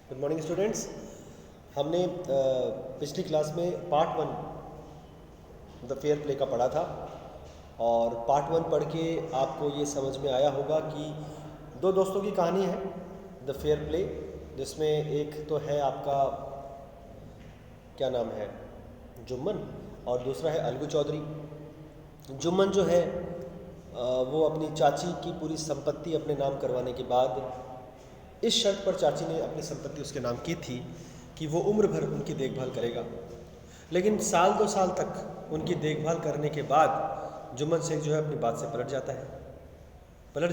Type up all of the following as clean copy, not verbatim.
Good morning students. हमने पिछली class में पार्ट 1 द फेयर प्ले का पढ़ा था और पार्ट 1 पढ़ के आपको ये समझ में आया होगा कि दो दोस्तों की कहानी है द फेयर प्ले, जिसमें एक तो है आपका क्या नाम है जुम्मन और दूसरा है अलगू चौधरी। जुम्मन जो है वो अपनी चाची की पूरी संपत्ति अपने नाम करवाने के बाद इस शर्त पर चाची ने अपनी संपत्ति उसके नाम की थी कि वो उम्र भर उनकी देखभाल करेगा। लेकिन साल 2 साल तक उनकी देखभाल करने के बाद जुम्मन शेख जो है अपनी बात से पलट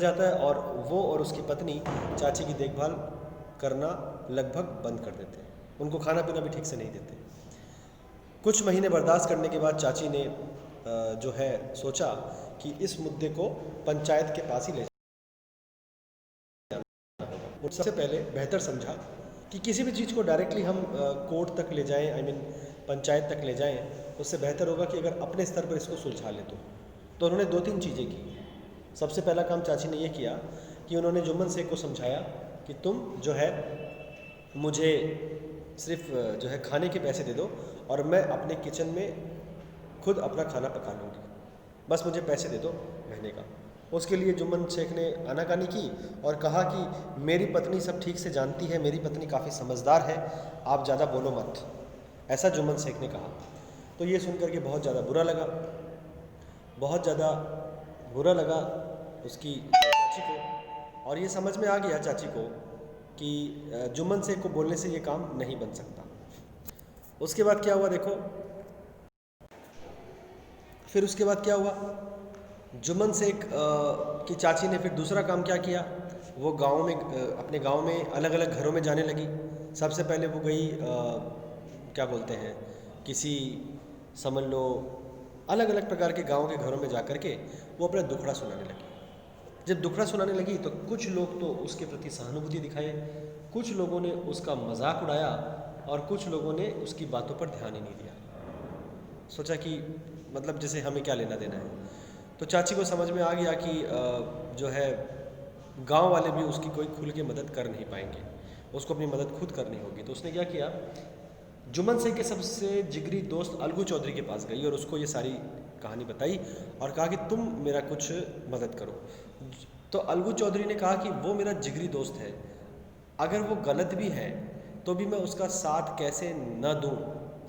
जाता है और वो और उसकी पत्नी चाची की देखभाल करना लगभग बंद कर देते हैं। उनको खाना पीना भी ठीक से नहीं देते। कुछ महीने बर्दाश्त करने के बाद चाची ने जो है सोचा कि इस मुद्दे को पंचायत के पास ही ले जाना। सबसे पहले बेहतर समझा कि किसी भी चीज़ को डायरेक्टली हम कोर्ट तक ले जाएं, पंचायत तक ले जाएं, उससे बेहतर होगा कि अगर अपने स्तर पर इसको सुलझा ले तो उन्होंने 2-3 चीज़ें की। सबसे पहला काम चाची ने ये किया कि उन्होंने जुम्मन शेख को समझाया कि तुम जो है मुझे सिर्फ जो है खाने के पैसे दे दो और मैं अपने किचन में खुद अपना खाना पका लूँगी, बस मुझे पैसे दे दो महीने का। उसके लिए जुम्मन शेख ने आनाकानी की और कहा कि मेरी पत्नी सब ठीक से जानती है, मेरी पत्नी काफ़ी समझदार है, आप ज़्यादा बोलो मत, ऐसा जुम्मन शेख ने कहा। तो ये सुनकर के बहुत ज़्यादा बुरा लगा उसकी चाची को, और ये समझ में आ गया चाची को कि जुम्मन शेख को बोलने से ये काम नहीं बन सकता। उसके बाद क्या हुआ देखो, फिर उसके बाद क्या हुआ, जुम्मन शेख की चाची ने फिर दूसरा काम क्या किया, वो गांव में अपने गांव में अलग अलग घरों में जाने लगी। सबसे पहले वो गई क्या बोलते हैं किसी समझ लो अलग अलग प्रकार के गांव के घरों में जा कर के वो अपना दुखड़ा सुनाने लगी। जब दुखड़ा सुनाने लगी तो कुछ लोग तो उसके प्रति सहानुभूति दिखाए, कुछ लोगों ने उसका मजाक उड़ाया और कुछ लोगों ने उसकी बातों पर ध्यान ही नहीं दिया। सोचा कि मतलब जैसे हमें क्या लेना देना है। तो चाची को समझ में आ गया कि जो है गांव वाले भी उसकी कोई खुल के मदद कर नहीं पाएंगे, उसको अपनी मदद खुद करनी होगी। तो उसने क्या किया, जुम्मन शेख के सबसे जिगरी दोस्त अलगू चौधरी के पास गई और उसको ये सारी कहानी बताई और कहा कि तुम मेरा कुछ मदद करो। तो अलगू चौधरी ने कहा कि वो मेरा जिगरी दोस्त है, अगर वो गलत भी है तो भी मैं उसका साथ कैसे न दूं,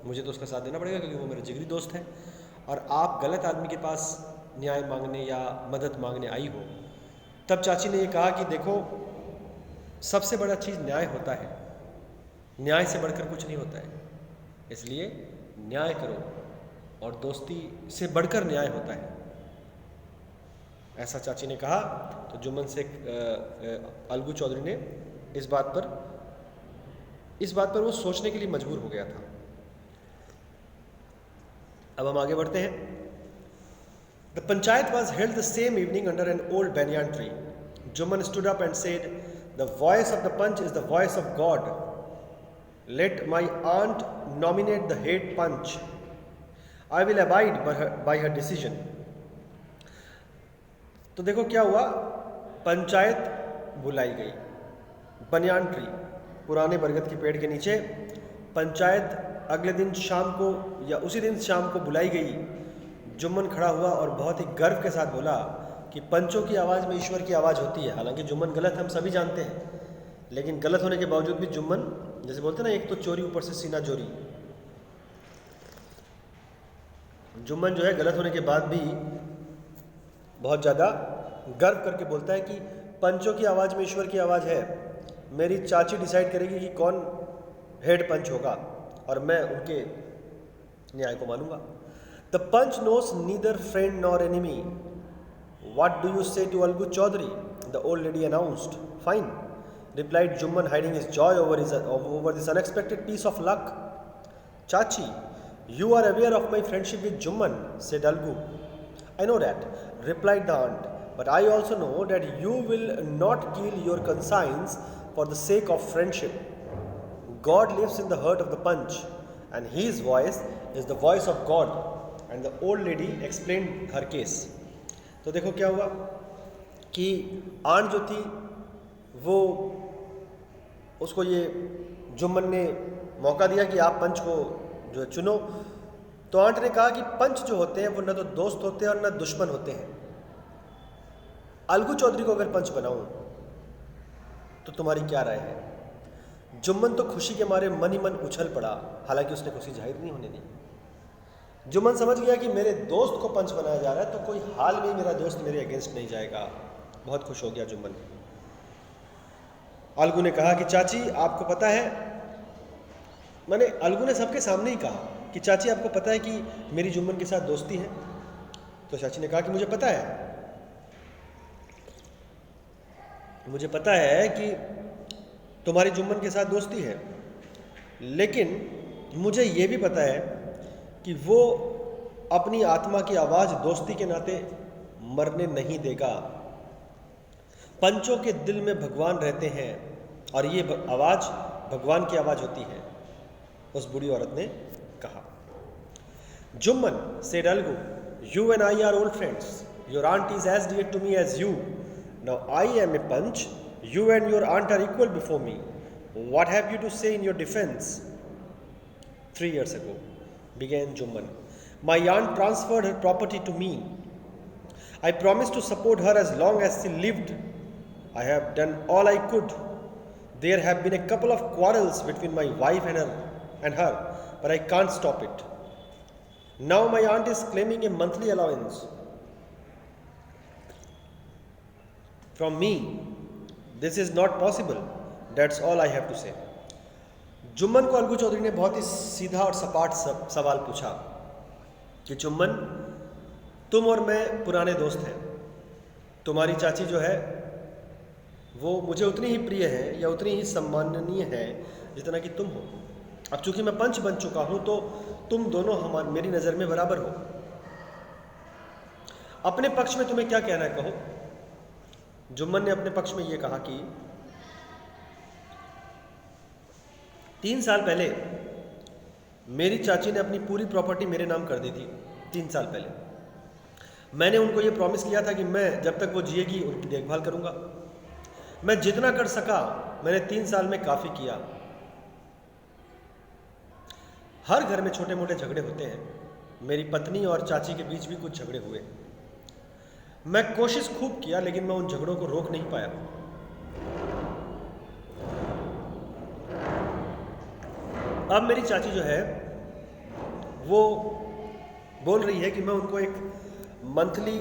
मुझे तो उसका साथ देना पड़ेगा क्योंकि वो मेरा जिगरी दोस्त है, और आप गलत आदमी के पास न्याय मांगने या मदद मांगने आई हो। तब चाची ने ये कहा कि देखो सबसे बड़ा चीज़ न्याय होता है, न्याय से बढ़कर कुछ नहीं होता है, इसलिए न्याय करो और दोस्ती से बढ़कर न्याय होता है, ऐसा चाची ने कहा। तो जुम्मन शेख अलगू चौधरी ने इस बात पर वो सोचने के लिए मजबूर हो गया था। अब हम आगे बढ़ते हैं। The panchayat was held the same evening under an old banyan tree. Juman stood up and said, "The voice of the punch is the voice of God. Let my aunt nominate the head punch. I will abide by her decision." तो देखो क्या हुआ, पंचायत बुलाई गई banyan tree, पुराने बरगद के पेड़ के नीचे। पंचायत अगले दिन शाम को या उसी दिन शाम को बुलाई गई। जुम्मन खड़ा हुआ और बहुत ही गर्व के साथ बोला कि पंचों की आवाज़ में ईश्वर की आवाज़ होती है। हालांकि जुम्मन गलत हम सभी जानते हैं, लेकिन गलत होने के बावजूद भी जुम्मन, जैसे बोलते हैं ना, एक तो चोरी ऊपर से सीना चोरी, जुम्मन जो है गलत होने के बाद भी बहुत ज़्यादा गर्व करके बोलता है कि पंचों की आवाज़ में ईश्वर की आवाज़ है, मेरी चाची डिसाइड करेगी कि कौन हेड पंच होगा और मैं उनके न्याय को मानूंगा। The punch knows neither friend nor enemy. What do you say to Algu Chaudhary? The old lady announced. Fine, replied Jumman, hiding his joy over this unexpected piece of luck. Chachi, you are aware of my friendship with Jumman, said Algu. I know that, replied the aunt, but I also know that you will not kill your conscience for the sake of friendship. God lives in the heart of the punch, and his voice is the voice of God. And the old lady explain her case. तो देखो क्या हुआ कि aunt जो थी वो उसको ये जुम्मन ने मौका दिया कि आप पंच को जो है चुनो। तो आंट ने कहा कि पंच जो होते हैं वो न तो दोस्त होते हैं और न दुश्मन होते हैं। अलगू चौधरी को अगर पंच बनाऊं तो तुम्हारी क्या राय है? जुम्मन तो खुशी के मारे मन ही मन उछल पड़ा, हालांकि उसने खुशी जाहिर नहीं होने दी। जुम्मन समझ गया कि मेरे दोस्त को पंच बनाया जा रहा है, तो कोई हाल में मेरा दोस्त मेरे अगेंस्ट नहीं जाएगा। बहुत खुश हो गया जुम्मन। अलगू ने कहा कि चाची आपको पता है, मैंने अलगू ने सबके सामने ही कहा कि चाची आपको पता है कि मेरी जुम्मन के साथ दोस्ती है? तो चाची ने कहा कि मुझे पता है, मुझे पता है कि तुम्हारी जुम्मन के साथ दोस्ती है, लेकिन मुझे ये भी पता है कि वो अपनी आत्मा की आवाज़ दोस्ती के नाते मरने नहीं देगा। पंचों के दिल में भगवान रहते हैं और ये आवाज़ भगवान की आवाज़ होती है, उस बूढ़ी औरत ने कहा। Jumman said Algu, you and I are old friends. Your aunt is as dear to me as you. Now I am a punch. You and your aunt are equal before me. What have you to say in your defense? 3 years ago, began Jumman, my aunt transferred her property to me. I promised to support her as long as she lived. I have done all I could. There have been a couple of quarrels between my wife and her, but I can't stop it. Now my aunt is claiming a monthly allowance from me. This is not possible. That's all I have to say. Jumman को अलगू चौधरी ने बहुत ही सीधा और सपाट सवाल पूछा कि जुम्मन, तुम और मैं पुराने दोस्त हैं। तुम्हारी चाची जो है वो मुझे उतनी ही प्रिय है या उतनी ही सम्माननीय है जितना कि तुम हो। अब चूंकि मैं पंच बन चुका हूं तो तुम दोनों मेरी नज़र में बराबर हो। अपने पक्ष में तुम्हें क्या कहना है, कहो। जुम्मन ने अपने पक्ष में यह कहा कि 3 साल पहले मेरी चाची ने अपनी पूरी प्रॉपर्टी मेरे नाम कर दी थी। 3 साल पहले मैंने उनको ये प्रॉमिस किया था कि मैं जब तक वो जिएगी उनकी देखभाल करूंगा। मैं जितना कर सका मैंने 3 साल में काफ़ी किया। हर घर में छोटे मोटे झगड़े होते हैं। मेरी पत्नी और चाची के बीच भी कुछ झगड़े हुए। मैं कोशिश खूब किया लेकिन मैं उन झगड़ों को रोक नहीं पाया। अब मेरी चाची जो है वो बोल रही है कि मैं उनको एक मंथली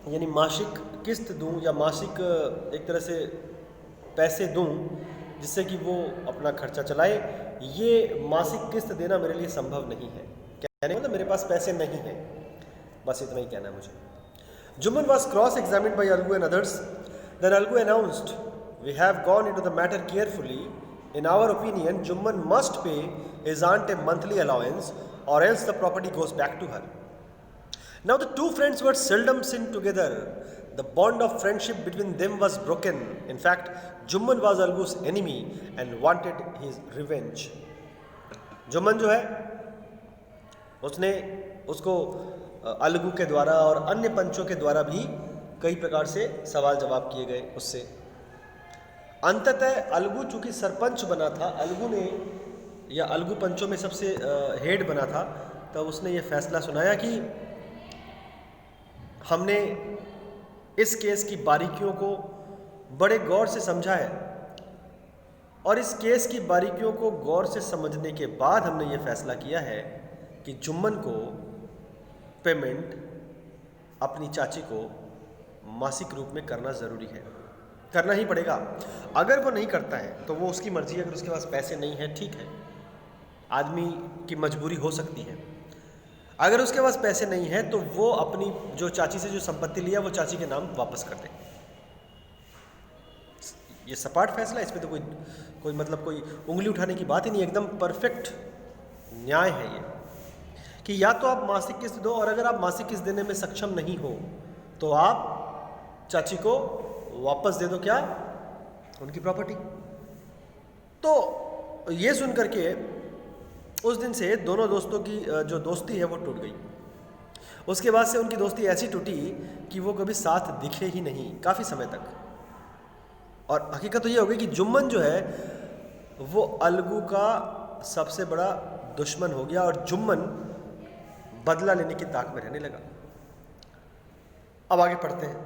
यानी मासिक किस्त दूं या मासिक एक तरह से पैसे दूं जिससे कि वो अपना खर्चा चलाए। ये मासिक किस्त देना मेरे लिए संभव नहीं है। कहने मतलब मेरे पास पैसे नहीं हैं, बस इतना ही कहना है मुझे। Jumman was cross-examined by Algu and others. Then Algu announced, "We have gone into the matter carefully. In our opinion, Jumman must pay his aunt a monthly allowance, or else the property goes back to her." Now the two friends were seldom seen together. The bond of friendship between them was broken. In fact, Jumman was Algu's enemy and wanted his revenge. Jumman जो है उसने उसको अलगू के द्वारा और अन्य पंचों के द्वारा भी कई प्रकार से सवाल जवाब किए गए उससे। अंततः अलगू चूंकि सरपंच बना था, अलगू ने या अलगू पंचों में सबसे हेड बना था, तब उसने ये फैसला सुनाया कि हमने इस केस की बारीकियों को बड़े गौर से समझा है और इस केस की बारीकियों को गौर से समझने के बाद हमने ये फैसला किया है कि जुम्मन को पेमेंट अपनी चाची को मासिक रूप में करना ज़रूरी है, करना ही पड़ेगा। अगर वो नहीं करता है तो वो उसकी मर्जी है, अगर उसके पास पैसे नहीं है ठीक है, आदमी की मजबूरी हो सकती है। अगर उसके पास पैसे नहीं है तो वो अपनी जो चाची से जो संपत्ति लिया वो चाची के नाम वापस कर दे। ये सपाट फैसला, इसमें तो कोई मतलब कोई उंगली उठाने की बात ही नहीं, एकदम परफेक्ट न्याय है ये कि या तो आप मासिक किस्त दो और अगर आप मासिक किस्त देने में सक्षम नहीं हो तो आप चाची को वापस दे दो क्या, उनकी प्रॉपर्टी। तो ये सुन करके उस दिन से दोनों दोस्तों की जो दोस्ती है वो टूट गई। उसके बाद से उनकी दोस्ती ऐसी टूटी कि वो कभी साथ दिखे ही नहीं काफ़ी समय तक। और हकीकत तो ये हो गई कि जुम्मन जो है वो अलगू का सबसे बड़ा दुश्मन हो गया और जुम्मन बदला लेने की ताक में रहने लगा। अब आगे पढ़ते हैं।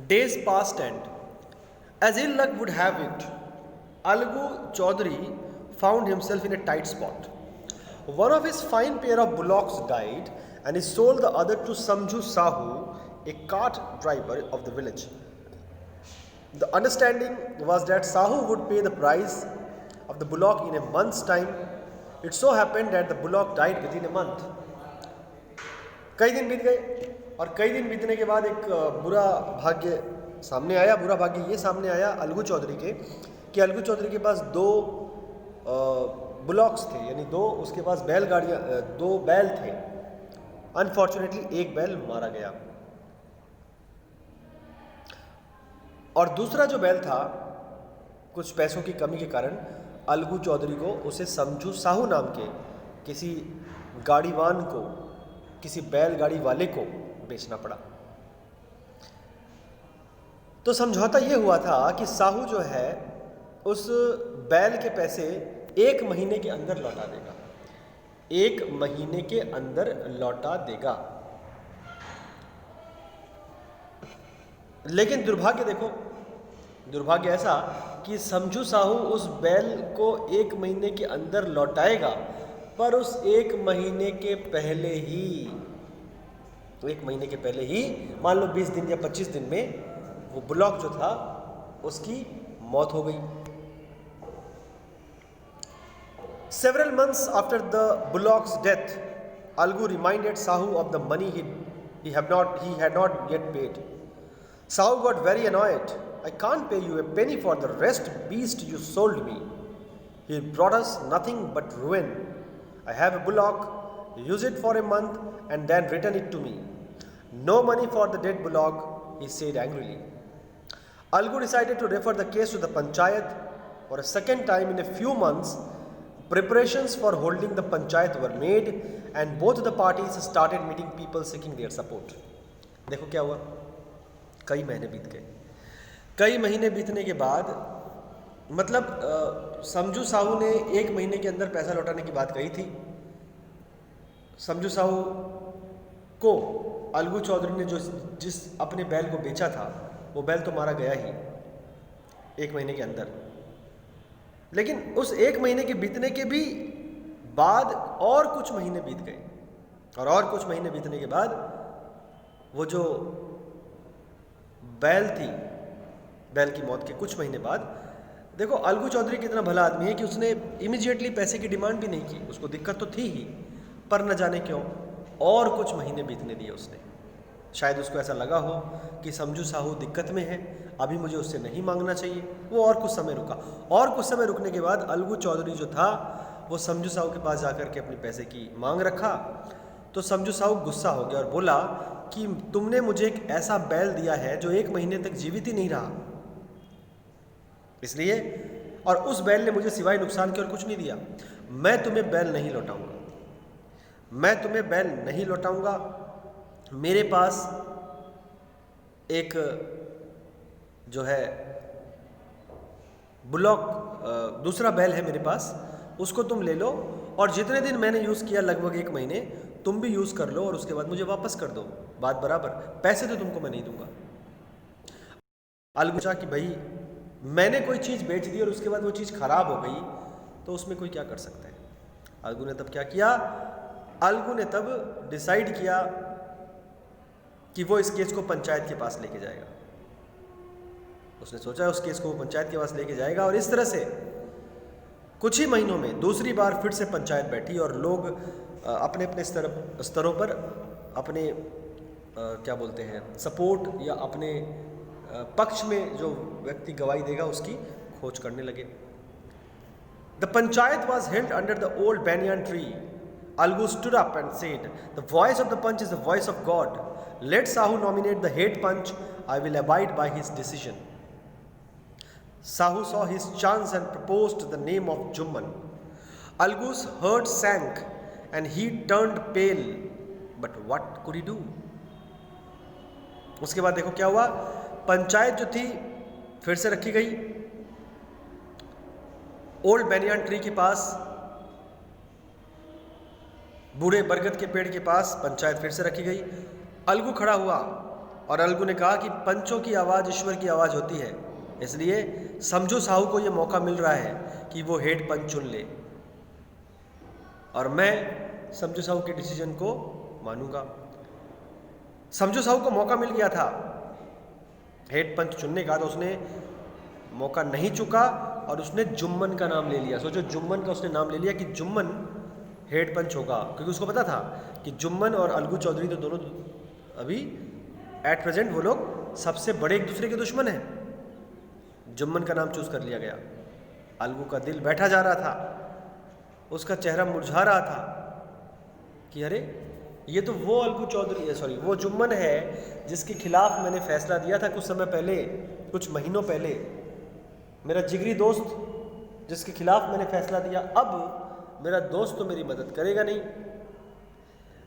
Days passed and as ill luck would have it, Algu Chaudhari found himself in a tight spot. One of his fine pair of bullocks died and he sold the other to Samju Sahu, a cart driver of the village. The understanding was that Sahu would pay the price of the bullock in a month's time. It so happened that the bullock died within a month. कई दिन बीत गए और कई दिन बीतने के बाद एक बुरा भाग्य सामने आया। बुरा भाग्य ये सामने आया अलगू चौधरी के कि अलगू चौधरी के पास दो बुलॉक्स थे, यानी दो उसके पास बैलगाड़ियाँ, दो बैल थे। अनफॉर्चुनेटली एक बैल मारा गया और दूसरा जो बैल था कुछ पैसों की कमी के कारण अलगू चौधरी को उसे समझू साहू नाम के किसी गाड़ीवान को, किसी बैलगाड़ी वाले को बेचना पड़ा। तो समझौता ये हुआ था कि साहू जो है उस बैल के पैसे 1 महीने के अंदर लौटा देगा, 1 महीने के अंदर लौटा देगा। लेकिन दुर्भाग्य देखो, दुर्भाग्य ऐसा कि समझू साहू उस बैल को 1 महीने के अंदर लौटाएगा, पर उस 1 महीने के पहले ही, तो 1 महीने के पहले ही मान लो 20 दिन या 25 दिन में वो बुलॉक जो था उसकी मौत हो गई। Several months after the bullock's death, Algu reminded Sahu of the money he had not yet paid. Sahu got very annoyed. I can't pay you a penny for the rest beast you sold me. He brought us nothing but ruin. I have a bullock, use it for a month and then return it to me. No money for the dead bullock, he said angrily. Algu decided to refer the case to the panchayat for a second time in a few months. Preparations for holding the panchayat were made and both the parties started meeting people seeking their support. देखो क्या हुआ, कई महीने बीत गए। कई महीने बीतने के बाद मतलब समझू साहू ने 1 महीने के अंदर पैसा लौटाने की बात कही थी। समझू साहू को अलगू चौधरी ने जिस अपने बैल को बेचा था वो बैल तो मारा गया ही 1 महीने के अंदर। लेकिन उस 1 महीने के बीतने के भी बाद और कुछ महीने बीत गए और कुछ महीने बीतने के बाद वो जो बैल थी, बैल की मौत के कुछ महीने बाद, देखो अलगू चौधरी कितना भला आदमी है कि उसने इमीडिएटली पैसे की डिमांड भी नहीं की। उसको दिक्कत तो थी ही, पर न जाने क्यों और कुछ महीने बीतने दिए उसने। शायद उसको ऐसा लगा हो कि समझू साहू दिक्कत में है, अभी मुझे उससे नहीं मांगना चाहिए। वो और कुछ समय रुका और कुछ समय रुकने के बाद अलगू चौधरी जो था वो समझू साहू के पास जाकर के अपने पैसे की मांग रखा। तो समझू साहू गुस्सा हो गया और बोला कि तुमने मुझे एक ऐसा बैल दिया है जो 1 महीने तक जीवित ही नहीं रहा, इसलिए और उस बैल ने मुझे सिवाय नुकसान के और कुछ नहीं दिया। मैं तुम्हें बैल नहीं लौटाऊंगा, मैं तुम्हें बैल नहीं लौटाऊंगा। मेरे पास एक जो है बुलॉक दूसरा बैल है मेरे पास, उसको तुम ले लो और जितने दिन मैंने यूज़ किया लगभग 1 महीने तुम भी यूज़ कर लो और उसके बाद मुझे वापस कर दो, बात बराबर। पैसे तो तुमको मैं नहीं दूंगा। अलगू कि भाई मैंने कोई चीज़ बेच दी और उसके बाद वो चीज़ खराब हो गई तो उसमें कोई क्या कर सकता है। अलगू ने तब क्या किया, अलगू ने तब डिसाइड किया कि वो इस केस को पंचायत के पास लेके जाएगा। उसने सोचा उस केस को वो पंचायत के पास लेके जाएगा और इस तरह से कुछ ही महीनों में दूसरी बार फिर से पंचायत बैठी और लोग अपने अपने स्तरों पर अपने क्या बोलते हैं सपोर्ट या अपने पक्ष में जो व्यक्ति गवाही देगा उसकी खोज करने लगे। The panchayat was held under the old banyan tree. Algu stood up and said, "The voice of the punch is the voice of God. Let Sahu nominate the head punch. I will abide by his decision." Sahu saw his chance and proposed the name of Jumman. Algu's heart sank and he turned pale. But what could he do? उसके बाद देखो क्या हुआ, पंचायत जो थी फिर से रखी गई ओल्ड बैनियान ट्री के पास, बूढ़े बरगद के पेड़ के पास पंचायत फिर से रखी गई। अलगू खड़ा हुआ और अलगू ने कहा कि पंचों की आवाज़ ईश्वर की आवाज़ होती है, इसलिए समझो साहू को यह मौका मिल रहा है कि वो हेड पंच चुन ले और मैं समझो साहू के डिसीजन को मानूंगा। समझो साहू को मौका मिल गया था हेड पंच चुनने का, तो उसने मौका नहीं चुका और उसने जुम्मन का नाम ले लिया। सोचो, जुम्मन का उसने नाम ले लिया कि जुम्मन हेड पंच होगा, क्योंकि उसको पता था कि जुम्मन और अलगू चौधरी तो दोनों अभी एट प्रेजेंट वो लोग सबसे बड़े एक दूसरे के दुश्मन हैं। जुम्मन का नाम चूज कर लिया गया। अलगू का दिल बैठा जा रहा था, उसका चेहरा मुरझा रहा था कि अरे ये तो वो अलगू चौधरी, सॉरी वो जुम्मन है जिसके खिलाफ मैंने फैसला दिया था कुछ समय पहले, कुछ महीनों पहले। मेरा जिगरी दोस्त जिसके खिलाफ मैंने फैसला दिया, अब मेरा दोस्त तो मेरी मदद करेगा नहीं,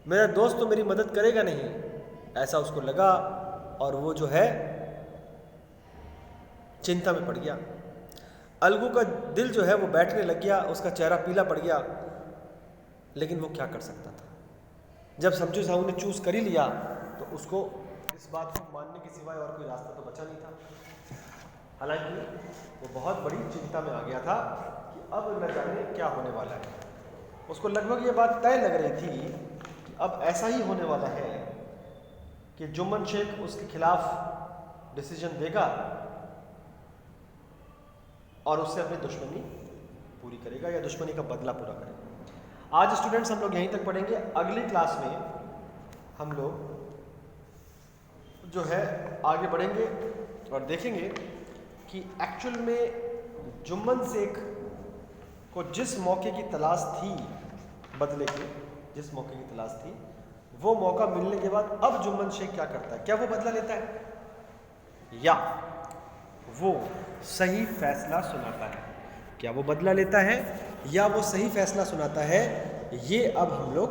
मेरा दोस्त तो मेरी मदद करेगा नहीं, ऐसा उसको लगा और वो जो है चिंता में पड़ गया। अलगू का दिल जो है वो बैठने लग गया, उसका चेहरा पीला पड़ गया, लेकिन वो क्या कर सकता था। जब समझो साहू ने चूज कर ही लिया तो उसको इस बात को मानने के सिवाय और कोई रास्ता तो बचा नहीं था। हालांकि वो बहुत बड़ी चिंता में आ गया था कि अब न जाने क्या होने वाला है। उसको लगभग ये बात तय लग रही थी कि अब ऐसा ही होने वाला है कि जुम्मन शेख उसके खिलाफ डिसीजन देगा और उससे अपनी दुश्मनी पूरी करेगा या दुश्मनी का बदला पूरा करेगा। आज स्टूडेंट्स हम लोग यहीं तक पढ़ेंगे। अगली क्लास में हम लोग जो है आगे बढ़ेंगे और देखेंगे कि एक्चुअल में जुम्मन शेख को जिस मौके की तलाश थी, बदले की जिस मौके की तलाश थी, वो मौका मिलने के बाद अब जुम्मन शेख क्या करता है? क्या वो बदला लेता है या वो सही फैसला सुनाता है? क्या वो बदला लेता है या वो सही फैसला सुनाता है? ये अब हम लोग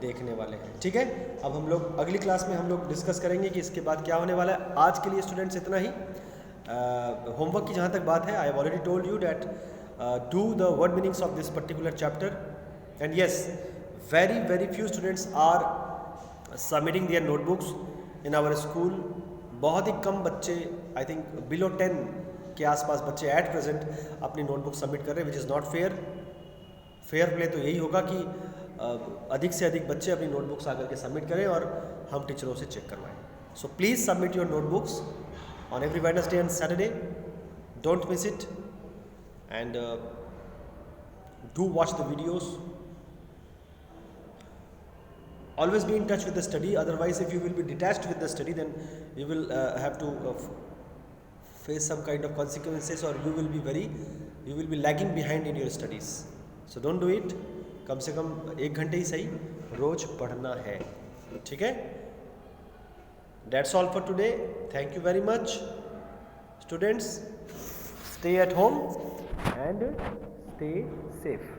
देखने वाले हैं। ठीक है, अब हम लोग अगली क्लास में हम लोग डिस्कस करेंगे कि इसके बाद क्या होने वाला है। आज के लिए स्टूडेंट्स इतना ही। होमवर्क की जहाँ तक बात है, I have already told you that do the word meanings of this particular chapter and yes, very few students are submitting their notebooks in our school. बहुत ही कम बच्चे, आई थिंक बिलो 10 के आसपास बच्चे एट प्रेजेंट अपनी notebook submit कर रहे हैं, which is not fair. Fair play तो यही होगा कि अधिक से अधिक बच्चे अपनी नोटबुक्स आकर के सबमिट करें और हम टीचरों से चेक करवाएं। So please submit your notebooks on every Wednesday and Saturday, don't miss it, and do watch the videos. Always be in touch with the study, otherwise if you will be detached with the study, then you will have to face some kind of consequences, or you will be lagging behind in your studies. So don't do it. कम से कम 1 घंटे ही सही रोज पढ़ना है, ठीक है? That's all for today. Thank you very much, students. Stay at home and stay safe.